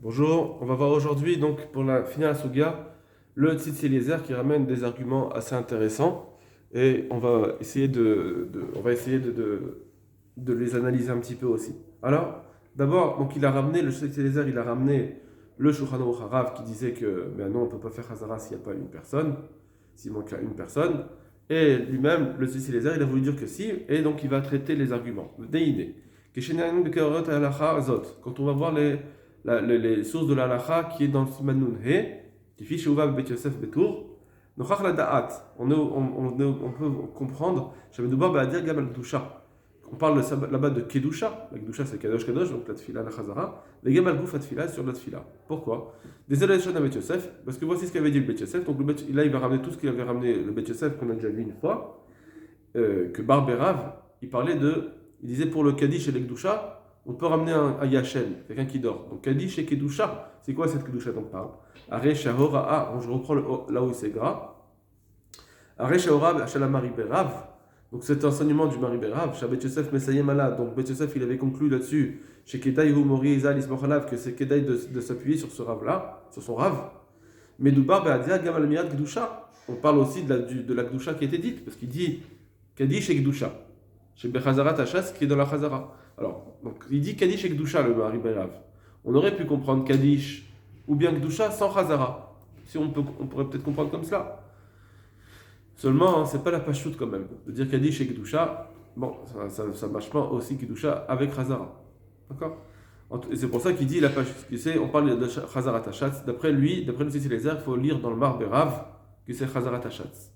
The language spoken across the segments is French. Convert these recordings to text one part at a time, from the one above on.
Bonjour, on va voir aujourd'hui donc pour finir la Sugia, le Tzitz Eliezer qui ramène des arguments assez intéressants et on va essayer de les analyser un petit peu aussi. Alors, d'abord, donc il a ramené, le Tzitz Eliezer, il a ramené le Shulchan Aruch Harav qui disait que ben non, on ne peut pas faire Hazara s'il n'y a pas une personne, s'il manque une personne, et lui-même, le Tzitz Eliezer, il a voulu dire que si, et donc il va traiter les arguments. Déiné. Quand on va voir les sources de la halacha qui est dans le Siman Nun He, qui fiche Sheuva Bet Yosef Betour, Nochach la Da'at, on peut comprendre, Shamedoubar Ba'adir Gam al Kedusha. On parle là-bas de Kedusha, la Kedusha c'est Kadosh Kadosh, donc la Tfila, la Chazara, les Gam al Gouf la Tfila sur la Tfila. Pourquoi? Des élections à Bet Yosef, parce que voici ce qu'avait dit le Bet Yosef, donc là il va ramener tout ce qu'il avait ramené le Bet Yosef qu'on a déjà vu une fois, que Barberav, il disait pour le Kaddish et le Kedusha, on peut ramener un Yachem, quelqu'un qui dort. Donc Kaddish et Kedusha, c'est quoi cette Kedusha dont on parle? Are Shahora, je reprends là où c'est gras. Are Shahora Ashala Mariberav, donc cet enseignement du Mariberav, Shabbat Yosef Messayem Allah, donc Bet Yosef il avait conclu là-dessus, chez Kedai Hu Mori Izal Ismochalav, que c'est Kedai de s'appuyer sur ce Rav-là, sur son Rav. Mais Doubar Be'adia Gamal Mirad Kedusha, on parle aussi de la Kedusha qui a été dite, parce qu'il dit Kaddish et Kedusha, chez Bechazarat Hachas qui est dans la Chazara. Alors, donc, il dit Kaddish et Kedusha, le Mari Berav. On aurait pu comprendre Kaddish ou bien Kedusha sans Chazara. Si on pourrait peut-être comprendre comme cela. Seulement, c'est pas la pachoute quand même. De dire Kaddish et Kedusha, bon, ça marche pas aussi Kedusha avec Chazara. D'accord? Et c'est pour ça qu'il dit la pachoute. On parle de Chazarat Hachatz. D'après lui, d'après le Tzitz Eliezer, il faut lire dans le Mar Berav que c'est Chazarat Hachatz.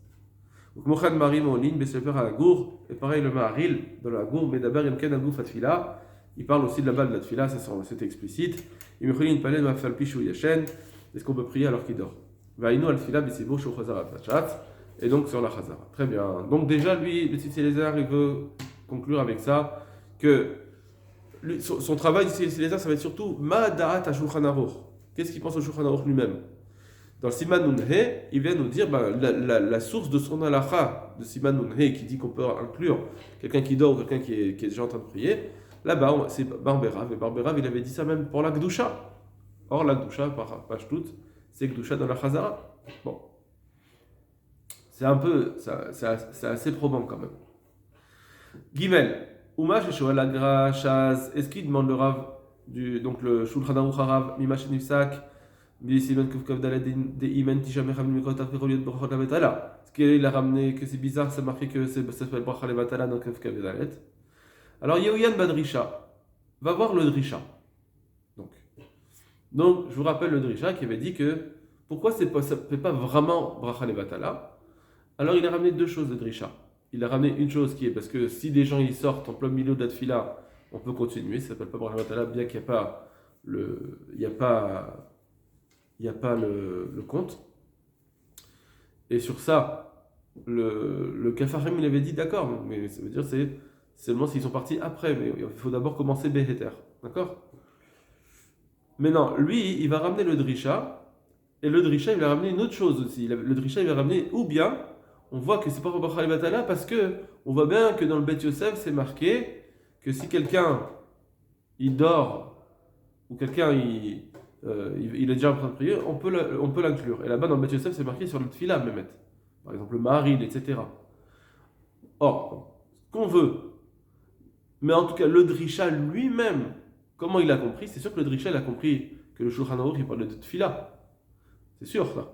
Donc, Mochan Marim en ligne, Bessefer à la gour, et pareil le Maharil dans la gour, mais d'abord Yemken al Gouf Atfila, il parle aussi de la balle de la Tfila, c'est explicite. Il me une palette ma falpichou Yashen, est-ce qu'on peut prier alors qu'il dort? Vaïno Alfila Bessibo Shou Chazarat Hachatz, et donc sur la Chazara. Très bien. Donc, déjà, lui, le Tzitz Eliezer, il veut conclure avec ça que son travail du Tzitz Eliezer, ça va être surtout Ma Da'at à Shulchan Aruch. Qu'est-ce qu'il pense au Shulchan Aruch lui-même? Dans le Siman Nun He, il vient nous dire la source de son halacha de Siman Nun He qui dit qu'on peut inclure quelqu'un qui dort ou quelqu'un qui est déjà en train de prier. Là-bas, c'est Barberav. Et Barberav, il avait dit ça même pour la Gdusha. Or, la Gdusha, par Pashtout, c'est Gdusha dans la Chazara. Bon. C'est un peu, c'est assez probant quand même. Gimel. Uma Sheshoel Agra Shaz. Est-ce qu'il demande le Rav, donc le Shulchan Aruch Harav, Mimash Nifsak? Ce qu'il a ramené, que c'est bizarre, c'est marqué que ça s'appelle Bracha Levatala dans Kaf Kavedalet. Alors Yehuyan Badrisha va voir le Drisha. Donc, je vous rappelle le Drisha qui avait dit que pourquoi ça ne fait pas vraiment Bracha Levatala. Alors il a ramené deux choses de Drisha. Il a ramené une chose qui est parce que si des gens y sortent en plein milieu de la Tfila, on peut continuer, ça ne s'appelle pas Bracha Levatala, bien qu'il n'y a pas le compte. Et sur ça, le Kafarim, il avait dit d'accord, mais ça veut dire c'est seulement s'ils sont partis après, mais il faut d'abord commencer Beheter. D'accord? Maintenant, lui, il va ramener le Drisha, et le Drisha, il va ramener une autre chose aussi. Le Drisha, il va ramener, ou bien, on voit que c'est pas pour Bracha Levatala, parce que on voit bien que dans le Bet Yosef, c'est marqué que si quelqu'un, il dort, ou quelqu'un, il est déjà en train de prier, on peut l'inclure. Et là-bas, dans le Bet Yosef, c'est marqué sur le Tfila, Mehmet. Par exemple, le Maharil, etc. Or, ce qu'on veut, mais en tout cas, le Drisha lui-même, comment il a compris? C'est sûr que le Drisha, il a compris que le Shulchan Aruch, il parle de Tfila. C'est sûr, ça.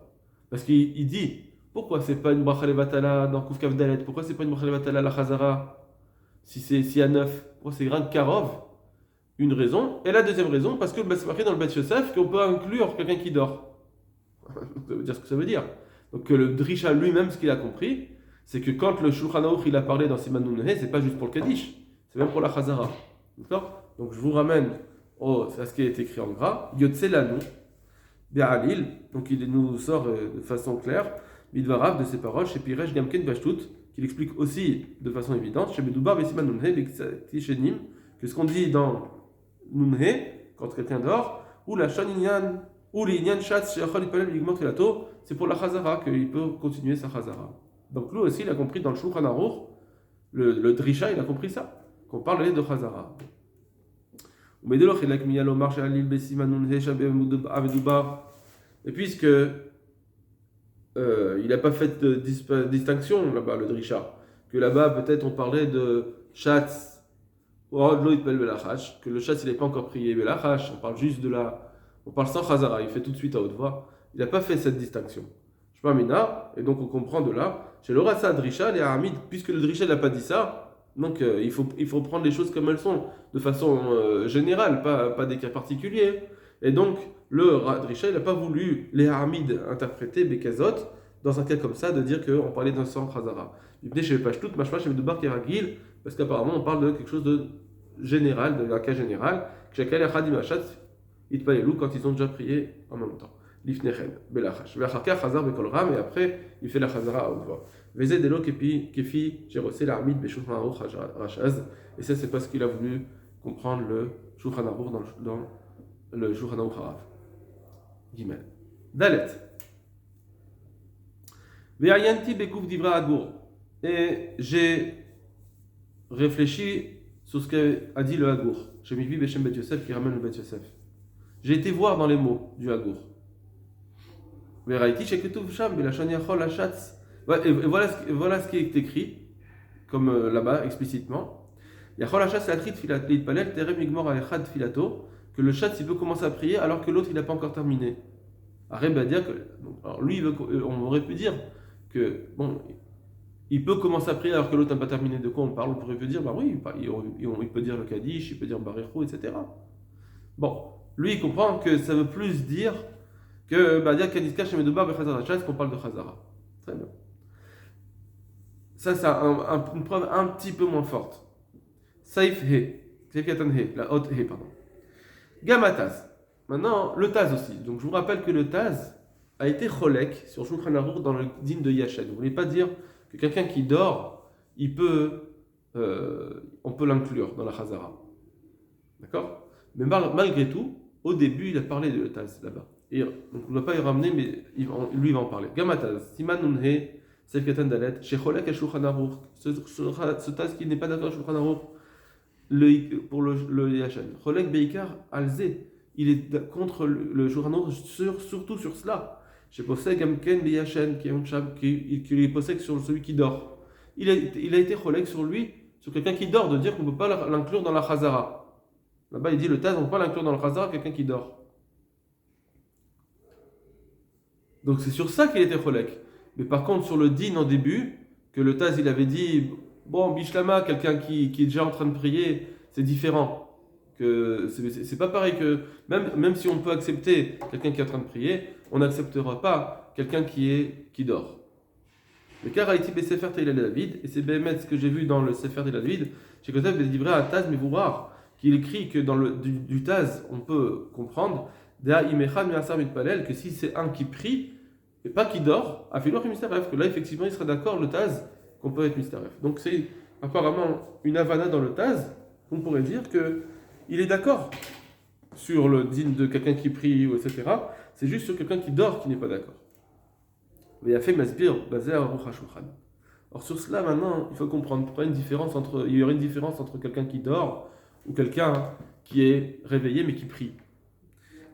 Parce qu'il dit, pourquoi c'est pas une Bracha Levatala dans Kuf Kaf Dalet? Pourquoi c'est pas une Bracha Levatala la Chazara? Si y a 9, pourquoi c'est Gran Karov? Une raison. Et la deuxième raison, parce que c'est marqué dans le Bet Yosef qu'on peut inclure quelqu'un qui dort. Ça veut dire ce que ça veut dire. Donc le Drisha lui-même, ce qu'il a compris, c'est que quand le Shulchan Aruch il a parlé dans Siman Nun He, c'est pas juste pour le Kaddish, c'est même pour la Chazara. D'accord? Donc je vous ramène à ce qui est écrit en gras. Yotzelanu, Be'alil, donc il nous sort de façon claire, Midvarav de ses paroles, chez Piresh Gamken Bashtut, qu'il explique aussi de façon évidente, chez Medoubar Siman Nun He, Tishenim, que ce qu'on dit dans Nun He, quand quelqu'un dort, ou la Shaninyan, ou l'Inyan Shatz, Sheachol Ipalel Ligmot Filato, c'est pour la Chazara qu'il peut continuer sa Chazara. Donc lui aussi, il a compris dans le Shulchan Aruch, le Drisha, il a compris ça, qu'on parle de Chazara. Et puisque il n'a pas fait de distinction là-bas, le drisha, que là-bas peut-être on parlait de chatz, que le chatz il n'est pas encore prié belachash, on parle juste on parle sans chazara, il fait tout de suite à haute voix, il n'a pas fait cette distinction. Je sais pas, Mina, et donc on comprend de là, chez le rasa drisha, les hamid, puisque le drisha n'a pas dit ça, donc il faut prendre les choses comme elles sont, de façon générale, pas des cas particuliers. Et donc le drisha, il n'a pas voulu les hamid interpréter bekazot, dans un cas comme ça, de dire qu'on parlait d'un sang chazara. Parce qu'apparemment on parle de quelque chose de général, d'un cas général, quand ils ont déjà prié en même temps. Lifnechem, belachash. Ve'acharka chazar bekol ram, et après il fait la chazara à haute voix. Vezé delo kefi jerosé l'armid beshulchan aruch rashaz. Et ça c'est parce qu'il a voulu comprendre le shulchan aruch dans le shulchan aruch harav. Gimel. Dalet. Ve'ayanti bekuf divra agur. Et j'ai réfléchi sur ce qu'a dit le Hagour. Shemivi Beshem Bet Yosef qui ramène le Bet Yosef. J'ai été voir dans les mots du Hagour. Et voilà ce qui est écrit, comme là-bas explicitement. Que le chatz il peut commencer à prier alors que l'autre il n'a pas encore terminé. Alors lui, on aurait pu dire que bon, il peut commencer à prier alors que l'autre n'a pas terminé. De quoi on parle? On pourrait dire, bah oui, il peut dire le Kaddish, il peut dire Barichou, etc. Bon, lui il comprend que ça veut plus dire que dire Kadiska Shemedubar Bechazara Chatz qu'on parle de Chazara. Très bien. Ça, c'est une preuve un petit peu moins forte. Saif He, Katan He, la haute He, pardon. Gamataz. Maintenant, le Taz aussi. Donc je vous rappelle que le Taz a été cholek sur Shulchan Aruch dans le din de Yached. Vous ne voulez pas dire que quelqu'un qui dort, on peut l'inclure dans la Chazara. D'accord? Mais malgré tout, au début, il a parlé de Taz là-bas. Et donc, on ne va pas y ramener, mais lui, il va en parler. Gamataz, Siman Nunhe, Sef Katan Dalet, Shecholek et Shulchan Aruch. Ce Taz qui n'est pas d'accord avec Shulchan Aruch, pour le Yached. Cholek Beikar Alze, il est contre le Shulchan Aruch, surtout sur cela. Chez Posek Amken Beyached, qui est Posek sur celui qui dort. Il a été cholek sur lui, sur quelqu'un qui dort, de dire qu'on ne peut pas l'inclure dans la Chazara. Là-bas, il dit le Taz, on ne peut pas l'inclure dans la Chazara, quelqu'un qui dort. Donc c'est sur ça qu'il était cholek. Mais par contre, sur le din en début, que le Taz il avait dit, bon, Bishlama, quelqu'un qui est déjà en train de prier, c'est différent. Que c'est pas pareil que, même si on peut accepter quelqu'un qui est en train de prier, on n'acceptera pas quelqu'un qui dort. Le cas Haïti Sefer Teila David, et c'est Bémet ce que j'ai vu dans le Sefer Teila David, chez Kotef Bédivré à Taz Mevourar, qu'il écrit que dans du Taz, on peut comprendre, que si c'est un qui prie, et pas qui dort, que là effectivement il sera d'accord, le Taz, qu'on peut être Misteref. Donc c'est apparemment une Havana dans le Taz, qu'on pourrait dire qu'il est d'accord sur le din de quelqu'un qui prie, etc. C'est juste sur quelqu'un qui dort qui n'est pas d'accord. Mais il a fait Masbir, basé à Aruch HaShulchan. Or sur cela maintenant, il faut comprendre il y aurait une différence entre quelqu'un qui dort ou quelqu'un qui est réveillé mais qui prie.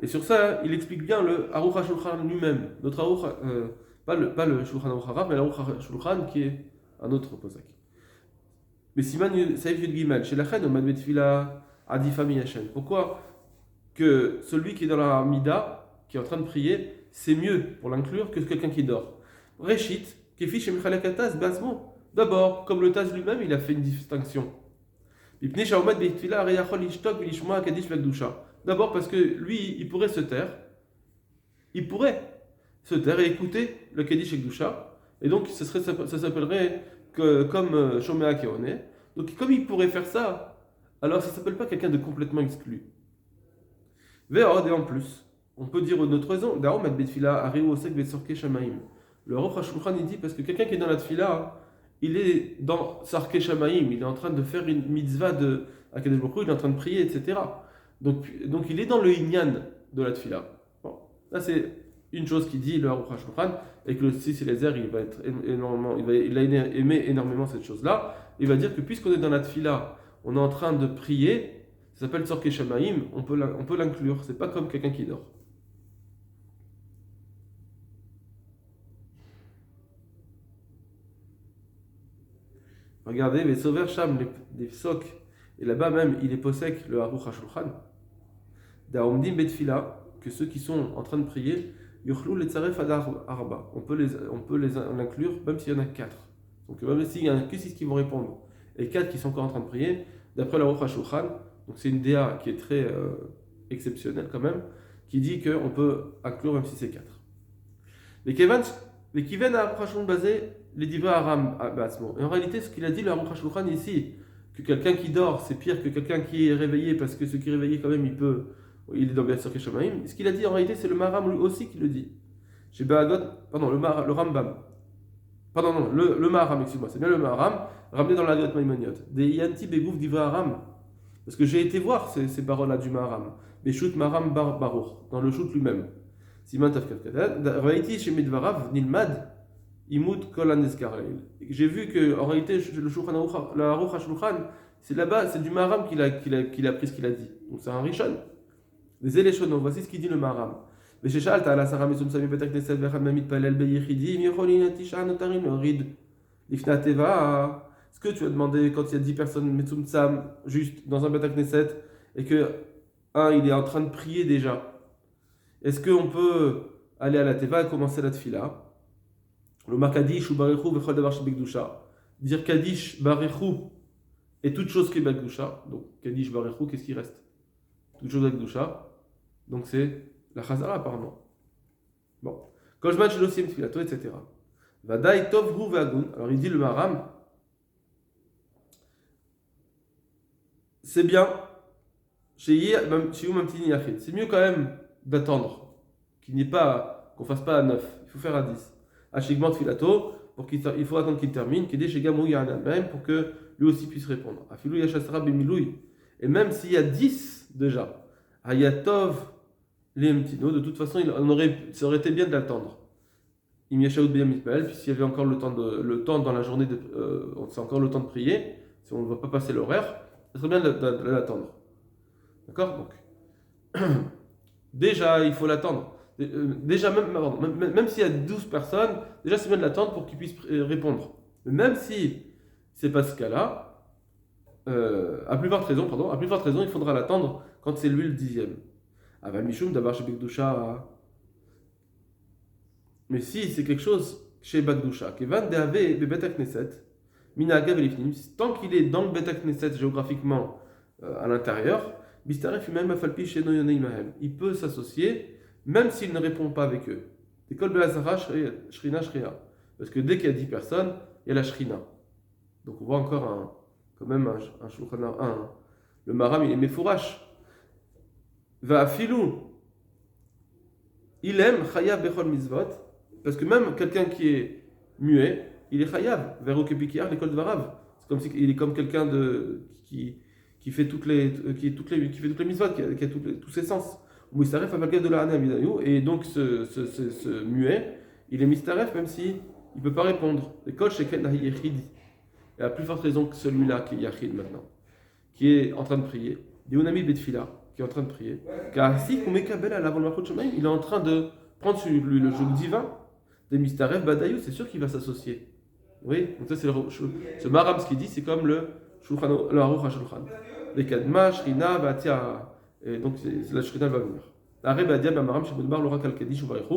Et sur ça, il explique bien le Aruch HaShulchan lui-même. Notre Aruch, pas le Shulchan Aruch Harav, mais l'Aruch HaShulchan qui est un autre posek. Mais Siman Saïf Yud Gimel, chez la Chen, au Madbet Fila Adifa Miyashen. Pourquoi que celui qui est dans la Mida, qui est en train de prier, c'est mieux pour l'inclure que quelqu'un qui dort? Reshit, Kefi Shem Chalek Taz, Basmo. D'abord, comme le Taz lui-même, il a fait une distinction. D'abord parce que lui, il pourrait se taire. Il pourrait se taire et écouter le Kaddish Ekdusha. Et donc, ça s'appellerait comme Shomea Keone. Donc, comme il pourrait faire ça, alors ça ne s'appelle pas quelqu'un de complètement exclu. Et en plus, on peut dire une autre raison. Le Aruch HaShulchan, il dit parce que quelqu'un qui est dans la tfila, il est dans Sarke Shamaim, il est en train de faire une mitzvah de Akadosh Baruch Hu, il est en train de prier, etc. Donc il est dans le Inyan de la tfila. Bon, là c'est une chose qui dit le Aruch HaShulchan, et que le Tzitz Eliezer, il a aimé énormément cette chose-là. Il va dire que puisqu'on est dans la tfila, on est en train de prier, ça s'appelle Tzorke Shamaim, on peut l'inclure, c'est pas comme quelqu'un qui dort. Regardez, les sauveurs Sham, les psoks, et là-bas même, il est possèque le Aruch HaShulchan, Da'omdim Betfila, que ceux qui sont en train de prier, Yuchlu le Tzaref Adar Arba, on peut l'inclure, même s'il y en a 4. Donc même s'il y en a que 6 qui vont répondre, et 4 qui sont encore en train de prier, d'après le Aruch HaShulchan, donc c'est une DA qui est très exceptionnelle quand même, qui dit qu'on peut inclure même si c'est 4. Les Kiven à Aruch HaShulchan basé, les divas Aram Basmo. Et en réalité, ce qu'il a dit le Aruch HaShulchan ici, que quelqu'un qui dort, c'est pire que quelqu'un qui est réveillé, parce que ce qui est réveillé quand même, il est dans bien sûr Shamaim. Ce qu'il a dit en réalité, c'est le Maharam lui aussi qui le dit. Chez Bahagot, pardon, le Rambam. Pardon, non, le Maharam, excuse-moi, c'est bien le Maharam, ramené dans la Got Maimoniot. Des Yanti Begouf d'Ivra Aram. Parce que j'ai été voir ces paroles-là du Maharam. Beshut Maharam Baruch, dans le Shut lui-même. Siman Tafkafkadat, Raïti chez Midvarav, Nilmad, Imut Kolan Eskarel. J'ai vu que en réalité, le Aruch HaShulchan, c'est là-bas, c'est du Maharam qu'il a pris ce qu'il a dit. Donc c'est un Rishon. Les Éléchonos, voici ce qu'il dit le Maharam. Est-ce que tu as demandé quand il y a 10 personnes Metsumtsam juste dans un Beth Knesset et que il est en train de prier déjà, est-ce qu'on peut aller à la Teva et commencer la Tfila? Le Makadish ou Barechu vechol davar shebekdusha, dire Kadish Barechu et toute chose qui est Bekdusha. Donc Kadish Barechu, qu'est-ce qui reste? Toute chose Bekdusha. Donc c'est la Chazara apparemment. Bon. Kojman Shelosim Tfilato, etc. Vadaï Tov Hu Vagun. Alors il dit le Maharam, c'est bien, c'est mieux quand même d'attendre, qu'on fasse pas à 9, il faut faire à 10. Ashigman Tfilato, il faut attendre qu'il termine, même pour que lui aussi puisse répondre. Afilou Yashasra Bemiloui. Et même s'il y a 10 déjà, Ayatov Lemtino, de toute façon, ça aurait été bien de l'attendre. Imyashaoud Beyamipel, puis s'il y avait encore le temps dans la journée, c'est encore le temps de prier, si on ne va pas passer l'horaire, ça serait bien de l'attendre. D'accord? Donc, déjà, il faut l'attendre. Déjà, même s'il y a 12 personnes, déjà c'est bien de l'attendre pour qu'il puisse répondre. Mais même si c'est pas ce cas-là, à plus forte raison, il faudra l'attendre quand c'est lui le 10e. Aval Mishum d'abord chez Bekdusha. Mais si c'est quelque chose chez Bekdusha, Kevan Deave Bebet Knesset, Minagav Elifnim, tant qu'il est dans le Bet Knesset géographiquement à l'intérieur, Bistaref même Afalpi chez Noyonei Mahem. Il peut s'associer, même s'il ne répond pas avec eux. École Beazara, Shrina, Shria. Parce que dès qu'il y a 10 personnes, il y a la Shrina. Donc on voit encore quand même un Shulchan, le Maharam, il est Mefourash. Va filou, il aime Chayav Bechol Mitzvot, parce que même quelqu'un qui est muet, il est Chayav, vers Okepikiar, l'école de Varav. C'est comme il est comme quelqu'un qui fait toutes les mitzvot, qui a tous ses sens. Mistaref Avalgav de la Hana Midayu, et donc ce muet, il est Mistaref même si il ne peut pas répondre. L'école Sheken Nahi Yechid, et à plus forte raison que celui-là qui est Yachid maintenant, qui est en train de prier. Deunami Betfila, qui est en train de prier. Car si il est en train de prendre sur lui le joug divin des Mistaref Badayou, c'est sûr qu'il va s'associer. Oui, donc ça c'est ce Maharam, ce qu'il dit, c'est comme le Aruch HaShulchan. Les Kadma, Shrina, Batia, et donc la Shrina va venir. Arrêt Badia, Maharam, Shabbat L'aura Kal Kadish ou Barechu.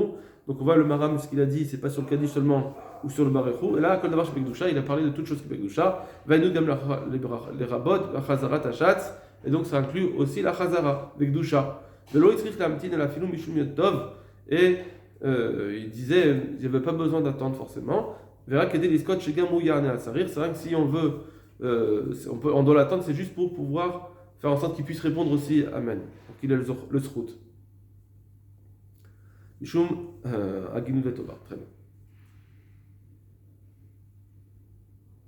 Donc on voit le Maharam, ce qu'il a dit, c'est pas sur le Kadish seulement ou sur le Barechu. Et là, Kol Davar Shebekdusha, il a parlé de toutes choses qui Bekdusha. Vainu Gam les Rabot, la Chazarat Hachatz. Et donc ça inclut aussi la Chazara, Bekdusha. De l'Oitrich Lamtin et la Filou Mishum Yotov. Et il disait, il n'y avait pas besoin d'attendre forcément. Verra qu'aider les scotch chez Gamou Yarne à Sarir. C'est vrai que si on veut, on doit l'attendre, c'est juste pour pouvoir faire en sorte qu'il puisse répondre aussi Amen. Pour qu'il ait le srout. Mishum Aginu Vetova. Très bien.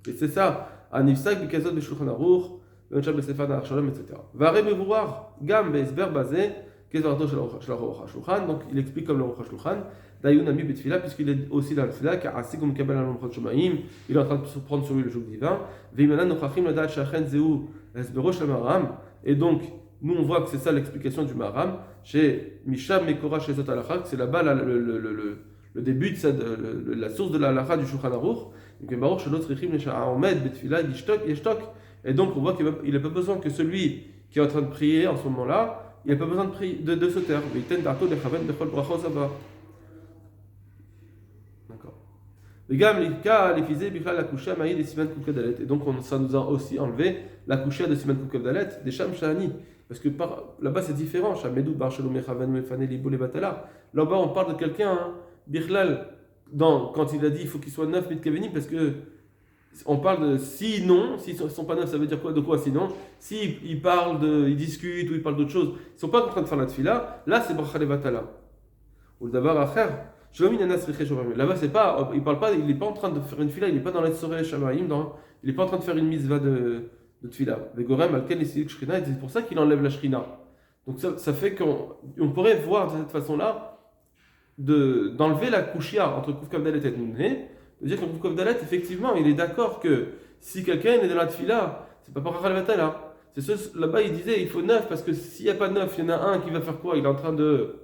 Et c'est ça. Anifsak Bikazot Beshulchan Aruch. etc. Donc il explique comme le Aruch HaShulchan, Dayunami Betfila, puisqu'il est aussi dans le Tfila, car Asigum Kabel Al-Mchot Shomaim, il est en train de se prendre sur lui le joug divin. Veimana Nochachim Ladat Shachen Zeu Esberosh Lamaram, et donc Nous, on voit que c'est ça l'explication du Maharam. Chez Misham Mekora chez Zot Halakha, c'est là-bas le début de la source de la halakha du Shulchan Aruch. Et donc, on voit qu'il n'a pas besoin que celui qui est en train de prier en ce moment-là, il n'a pas besoin de se taire. D'accord. Et donc, ça nous a aussi enlevé la coucha de Siman Koukav Dalet, des Sham Shani. Parce que là-bas, c'est différent. Là-bas, on parle de quelqu'un, hein, Birlal, quand il a dit il faut qu'il soit neuf, Mitkaveni, parce que on parle de sinon, s'ils ne sont pas neufs, ça veut dire quoi? De quoi sinon? S'ils parlent ils discutent ou ils parlent d'autre chose, ils ne sont pas en train de faire la tfila, là c'est Bracha Levatala. Ou le Davar Acher, là-bas, c'est pas, il parle pas, il n'est pas en train de faire une tfila, il n'est pas dans les Soreh Shamaïm, il n'est pas en train de faire une mitzvah de tfila. Vegorem alken isil shrina, et c'est pour ça qu'il enlève la shrina. Donc ça fait qu'on pourrait voir de cette façon-là d'enlever la kushia entre Kufkav Dalet et Nunhe, de dire que Kufkav Dalet, effectivement, il est d'accord que si quelqu'un est dans la tfila, c'est pas par Khalvatala. Là-bas, il disait il faut 9 parce que s'il n'y a pas 9, il y en a un qui va faire quoi? Il est en train de.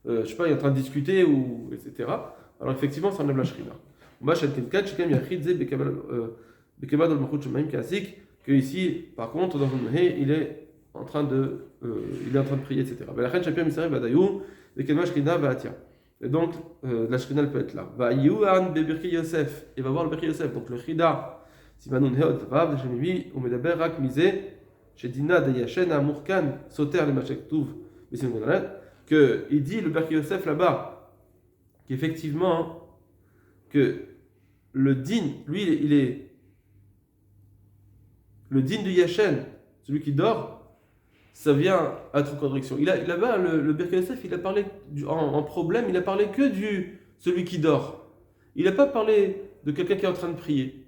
Je sais pas, il est en train de discuter, ou etc. Alors effectivement, ça enlève la shrina. Que ici, par contre, dans une haie, il est en train de prier, etc. Et donc, la shrina elle peut être là. Yosef, il va voir le Birkei Yosef. Donc le chida, Simanun Heot Vav, Shemivi, ou Medaber Rak Mise, Shedina de Yashen Amurkan, Soter le Machek Tuv, que il dit le Birkei Yosef là-bas, qu'effectivement, que le din, lui, il est le din du Yashen, celui qui dort, ça vient être en contradiction. Là-bas, le Birkei Yosef, il a parlé en problème, il a parlé que celui qui dort. Il n'a pas parlé de quelqu'un qui est en train de prier.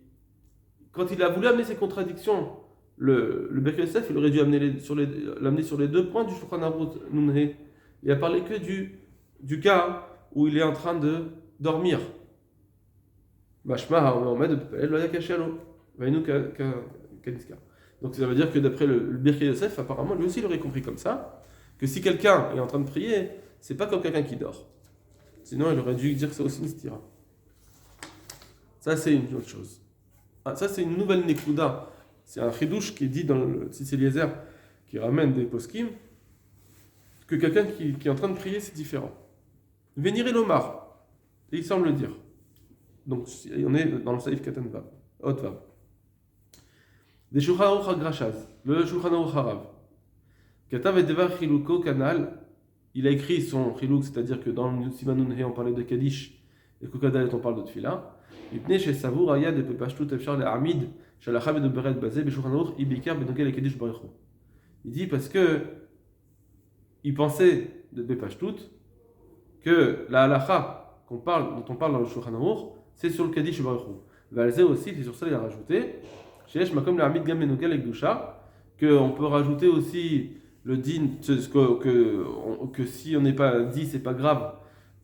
Quand il a voulu amener ces contradictions, le Birkei Yosef, il aurait dû l'amener sur les deux points du Shulchan Aruch Nunhe. Il a parlé que du cas où il est en train de dormir. Mashma Haomed de Pepel, Loya Kachalo, Vainu Kaniska. Donc ça veut dire que d'après le Birkei Yosef, apparemment, lui aussi il aurait compris comme ça, que si quelqu'un est en train de prier, c'est pas comme quelqu'un qui dort. Sinon, il aurait dû dire que c'est aussi une stira. Ça, c'est une autre chose. Ça, c'est une nouvelle Nekuda. C'est un chidouche qui est dit dans le Tzitz Eliezer, qui ramène des poskim, que quelqu'un qui est en train de prier, c'est différent. Venir et l'omar, et il semble le dire. Donc, on est dans le Saïf Katan Vav, Hot Vav. Des Shulchan Aruch HaGrashaz, le Shulchan Aruch Harav. Katav et Devar Chiluko Kanal, il a écrit son Chiluk, c'est-à-dire que dans le Simanun He on parlait de Kaddish, et Kukadalet on parle de Tfila. Ipne chez Savour Ayad et Pepashtout Efshar le Hamid, Shalachab et de Beret Bazé, Beshulchan Aruch, Ibikar Benogel et Kaddish Baruch. Il dit parce que il pensait de Bepashtout que la halacha dont on parle dans le Shulchan Aruch, c'est sur le Kaddish Baruch Hu. Valzé aussi, c'est sur ça qu'il a rajouté, Sheesh Makom le Hamid Gam Benogel et Gdusha, qu'on peut rajouter aussi le din, que si on n'est pas dit, c'est pas grave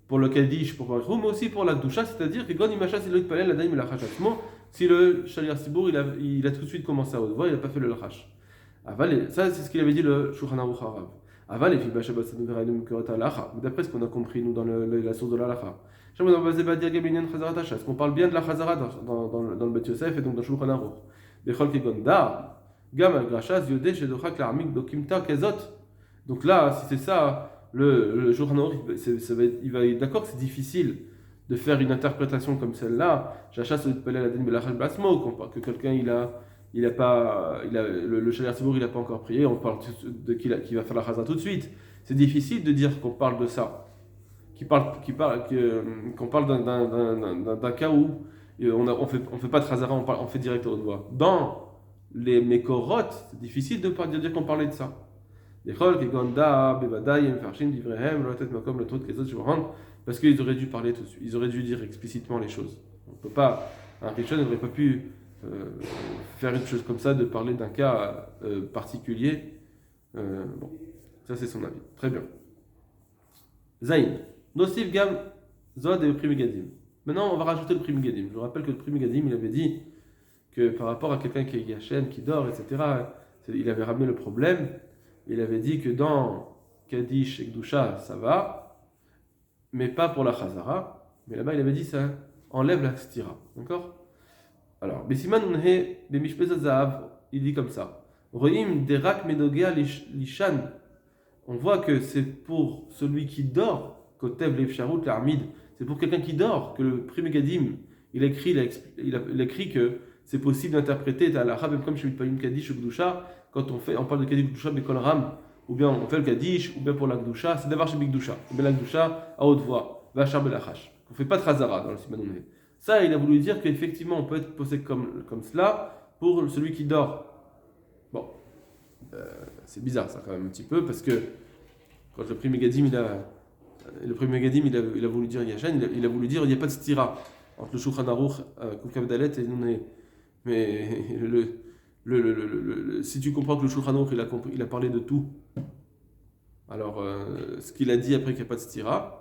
pour le Kaddish, pour Baruch Hu, mais aussi pour la Gdusha, c'est-à-dire que quand il m'a chassé le Palel, la Daim et la Chachasmo, si le Shalir Sibour, il a tout de suite commencé à haute voix, il n'a pas fait le Lachash. Ça, c'est ce qu'il avait dit le Shulchan Aruch Harav. Aval et Fiba Shabbat Sanuvera Num Kurata Lacha. D'après ce qu'on a compris, nous, dans la source de la Lacha. Est-ce qu'on parle bien de la Chazara dans le Bet Yosef et donc dans Shulchan Aruch? Bechol Kegonda. Gam al-Grashaz Yodeh Shedochak L'armik Dokimta Kezot. Donc là, si c'est ça, le Shulchan Aruch, il va être d'accord que c'est difficile de faire une interprétation comme celle-là. J'achète le Pelel Adin Belachal Blasmo, que quelqu'un le Shalir Sibour il n'a pas encore prié, on parle qu'il va faire la Chazara tout de suite. C'est difficile de dire qu'on parle de ça. Qu'on parle d'un cas où on fait pas de Chazara, on fait direct à haute voix. Dans les Mekorot, c'est difficile de dire qu'on parlait de ça. Parce qu'ils auraient dû parler tout de suite, ils auraient dû dire explicitement les choses. On peut pas, un Rishon n'aurait pas pu faire une chose comme ça, de parler d'un cas particulier. Bon, ça c'est son avis. Très bien. Zayn. Nosif Gam Zod et le Primi Gadim. Maintenant, on va rajouter le Primi Gadim. Je vous rappelle que le Primi Gadim, il avait dit que par rapport à quelqu'un qui est Yachem, qui dort, etc., il avait ramené le problème il avait dit que dans Kaddish et Gdusha, ça va, mais pas pour la Chazara. Mais là-bas, il avait dit ça enlève la stira. D'accord? Alors, Besiman Unhe, Bemishpez Zahav, il dit comme ça. Roim Derak Medogea Lishan. On voit que c'est pour celui qui dort, Kotev Lefsharut L'armid, c'est pour quelqu'un qui dort que le Pri Megadim, il a écrit que c'est possible d'interpréter à l'arabe, même comme chez Mitpalim Kaddish ou Gdusha, quand on parle de Kaddish Gdusha, Bekol Ram, ou bien on fait le Kaddish, ou bien pour la Gdusha, c'est d'avoir chez Gdusha, ou bien la Gdusha à haute voix, Vachar Belachash. On ne fait pas de Chazara dans le Simanouné. Ça, il a voulu dire qu'effectivement, on peut être posé comme cela pour celui qui dort. Bon, c'est bizarre ça quand même un petit peu, parce que quand le Pri Megadim, il a voulu dire Yachan, il a voulu dire il n'y a pas de stira entre le Shulchan Aruch, Kufkav Dalet et Nouné. Mais si tu comprends que le Shulchan Aruch il a parlé de tout, alors ce qu'il a dit après qu'il n'y a pas de stira,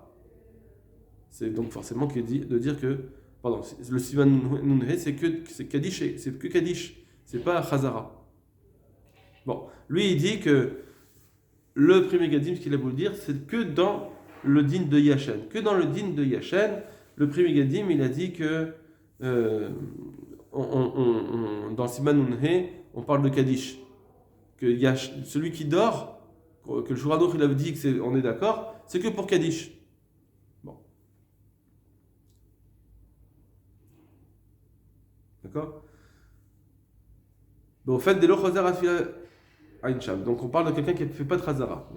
c'est donc forcément de dire que, pardon, le Sivan Nouné c'est Kaddish, c'est que Kaddish, c'est pas Chazara. Bon, lui il dit que le Pri Megadim, ce qu'il a voulu dire, c'est que dans le din de Yachan. Que dans le din de Yachan, le Pri Megadim, il a dit que dans Siman Nunhe, on parle de Kaddish. Que celui qui dort, que le Shourador il avait dit on est d'accord, c'est que pour Kaddish. Bon. D'accord? Au fait, des lochazar atfila. Donc on parle de quelqu'un qui ne fait pas de Chazara.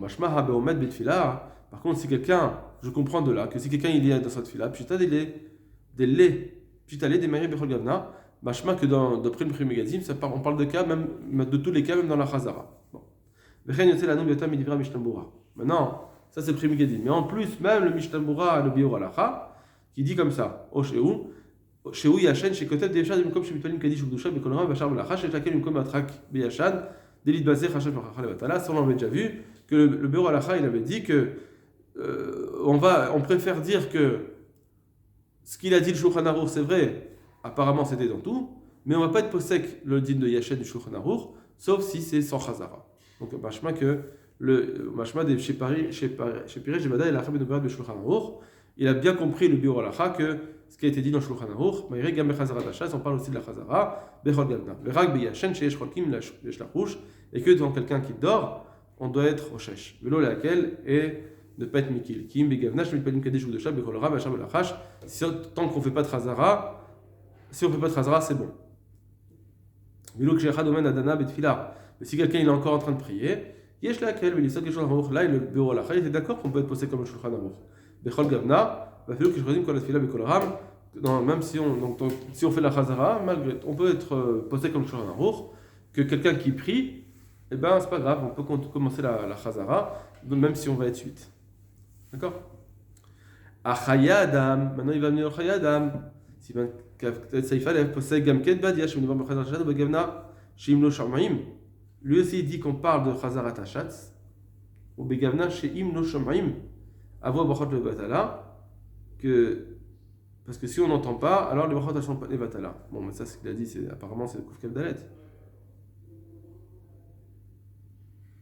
Par contre, si quelqu'un, je comprends de là, que si quelqu'un il est dans cette fila, puis des mariés Bechol Gavna, machma que d'après le Pri Megadim, on parle de cas, même de tous les cas, même dans la Chazara. Bon. Maintenant, ça c'est le Pri Megadim. Mais en plus, même le Mishnah le Biur Alacha, qui dit comme ça, Shehu Yashen, chez Kotev Deyachan, comme chez Mitpalim Kaddish Ugdusha, Bekolram, Bachar Belacha, chez laquelle une Atrak Beyachan, Délit Bazé, Chachal Parachal Batala. Ça, on l'avait déjà vu, que le Bureau Alacha, il avait dit que on préfère dire que ce qu'il a dit le Shulchan Aruch, c'est vrai, apparemment c'était dans tout, mais on ne va pas être posek le din de Yachet du Shulchan Aruch, sauf si c'est sans Chazara. Donc, machma que le machma de chez Piré, Jebada et la Rabbi de Shulchan Aruch, il a bien compris le Bureau Alacha que ce qui a été dit dans le Shulchan Aruch, Maïre Gam Chazara Tachas, on parle aussi de la Chazara, Bechol Gavna, Verag Beyachen, chez Eshcholkim, Leshlarouch, et que dans quelqu'un qui dort, on doit être au Shesh. Velo laquelle est ne pas être Mikil. Kim Begavna, je ne pas Kadesh ou de Shab, Bechol Rav, Hacham Lachash. Tant qu'on ne fait pas de Chazara, si on ne fait pas de Chazara, c'est bon. Velo Kshechad Omen Adana Betfila. Mais si quelqu'un il est encore en train de prier, Yesh laquelle, mais il là, le bureau Lachash, il est d'accord qu'on peut être posé comme le Shulchan Aruch. Bechol Gavna, Velo Kshechad Kol Tfila Bechol Rav. Même si on fait la Chazara, on peut être posé comme le Shulchan Aruch, que quelqu'un qui prie, eh ben c'est pas grave, on peut commencer la Chazara, même si on va être suite. D'accord? Achaya Adam, maintenant il va venir Achaya Adam. Si ben Saïfa lève posé Gamket Badia, chez Nivam Chazara Tachatz, ou Begavna, chez Imlo Shamaim. Lui aussi il dit qu'on parle de Chazara Tachatz, ou Begavna, chez Imlo Shamaim, Avo Bachot le Batala, parce que si on n'entend pas, alors les brachot sont pas les vatala. Bon, mais ça, ce qu'il a dit, apparemment, c'est le Kufkav Dalet.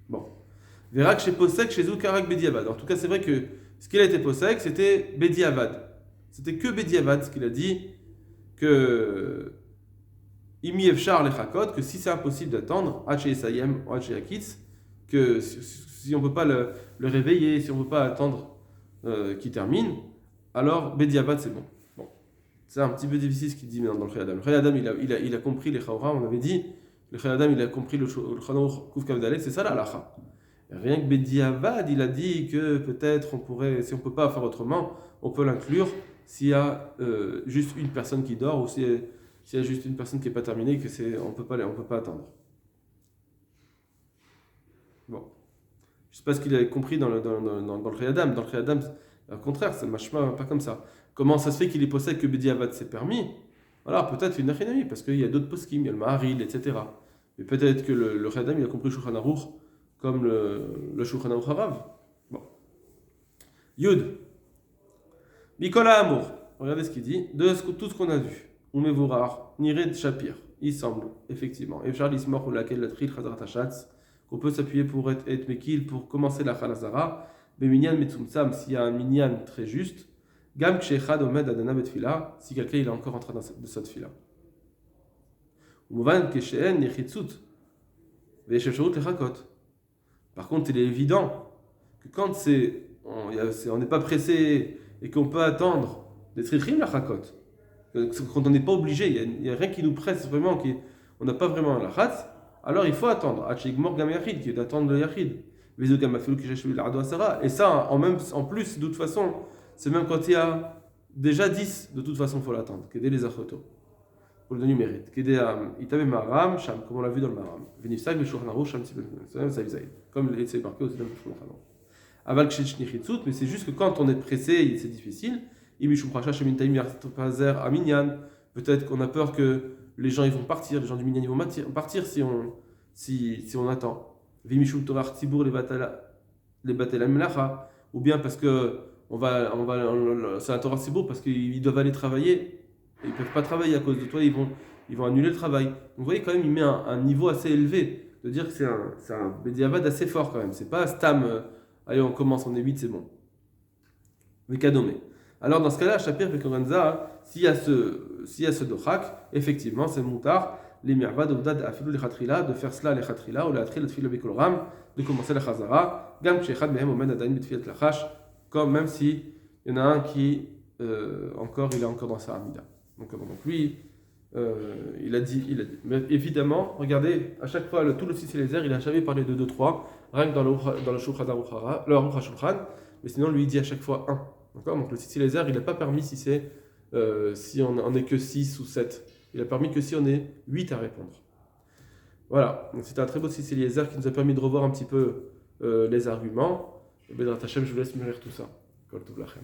Bon. Verra que chez Posek, chez Zoukarak Bediavad. En tout cas, c'est vrai que ce qu'il a été Posek, c'était Bediavad. C'était que Bediavad, ce qu'il a dit, que Imi Efchar Lechakot, que si c'est impossible d'attendre, Haché Esayem ou Haché Akitz, que si on ne peut pas le réveiller, si on ne peut pas attendre qu'il termine, alors Bediavad, c'est bon. C'est un petit peu difficile ce qu'il dit maintenant dans le Chayadam. Le Chayadam, il a compris les Chaura, on avait dit. Le Chayadam, il a compris le Chanour Kufkav Dalek, c'est ça la halacha. Rien que Bediavad, il a dit que peut-être on pourrait, si on ne peut pas faire autrement, on peut l'inclure s'il y a juste une personne qui dort ou s'il y a juste une personne qui n'est pas terminée, on ne peut pas attendre. Bon. Je ne sais pas ce qu'il a compris dans le Chayadam. Dans le Chayadam, au contraire, c'est le machma, pas comme ça. Comment ça se fait qu'il est possède que Bediavad c'est permis? Alors peut-être une achinami, parce qu'il y a d'autres poskim, il y a le Maharil, etc. Mais peut-être que le Chayadam il a compris le Shulchan Aruch comme le Shulchan Aruch Harav. Bon. Yud. Mikola Amour. Regardez ce qu'il dit. De tout ce qu'on a vu. Umevurar, Nired Shapir. Il semble, effectivement. Et Charles Ismor ou laquelle la tril Chazrat Hachatz, qu'on peut s'appuyer pour être Mekil, pour commencer la Khalazara, Beminyan Metsumtsam, s'il y a un Minyan très juste, Gam Kshechad Omed Adana Betfila, si quelqu'un il est encore en train de cette fila. Mouvan Kesheen Nechitsut, Veshefshorut Lechakot. Par contre, il est évident que quand on n'est pas pressé et qu'on peut attendre des Trichim Lechakot, quand on n'est pas obligé, il n'y a rien qui nous presse vraiment, on n'a pas vraiment la Khatz, alors il faut attendre. Achigmor Gam Yachid, qui est d'attendre le Yachid. Et ça, en plus, de toute façon, c'est même quand il y a déjà 10, de toute façon, il faut l'attendre. Qu'aider les achotos. Pour le donner mérite. Qu'aider Itam Maram, Sham, comme on l'a vu dans le Maram. Venifsag, le Shulchan Aruch, Sham, comme c'est marqué aussi dans le Shulchan Aruch. Aval Kshechnichitsut, mais c'est juste que quand on est pressé, c'est difficile. Imishum Pracha, Shemin Taim, Yartapazer, Aminyan. Peut-être qu'on a peur que les gens ils vont partir, les gens du Minyan ils vont partir si on attend. Vimishum Torah Tzibur les Batela Melacha, ou bien parce que c'est un Torah Tzibur parce qu'ils doivent aller travailler, et ils peuvent pas travailler à cause de toi, ils vont annuler le travail. Donc vous voyez quand même, il met un niveau assez élevé, de dire que c'est un Bediavad assez fort quand même, c'est pas Stam, allez on commence, on est 8, c'est bon. Vekadome. Alors dans ce cas-là, Shapir Vekoranza, s'il y a ce dochak, effectivement c'est Moutar, les mi'avad obdad afilou lechatchila, de faire cela lechatchila, ou le'atril tfila bekolram, de commencer la chazara, gam kshechad mehem omen adain betfilat lachash, comme même si il y en a un qui il est encore dans sa amida. Donc lui, il a dit. Mais évidemment, regardez, à chaque fois, tout le Sissi Lézer, il n'a jamais parlé de 2-3, rien que dans le Shulchan Aruch HaShulchan, mais sinon lui il dit à chaque fois 1. D'accord. Donc le Sissi Lézer, il n'a pas permis si on n'est que 6 ou 7. Il a permis que si on est 8 à répondre. Voilà, donc c'était un très beau Sissi Lézer qui nous a permis de revoir un petit peu les arguments. Bedrat Hashem, je vous laisse mûrir tout ça. Kol Tov Lachem.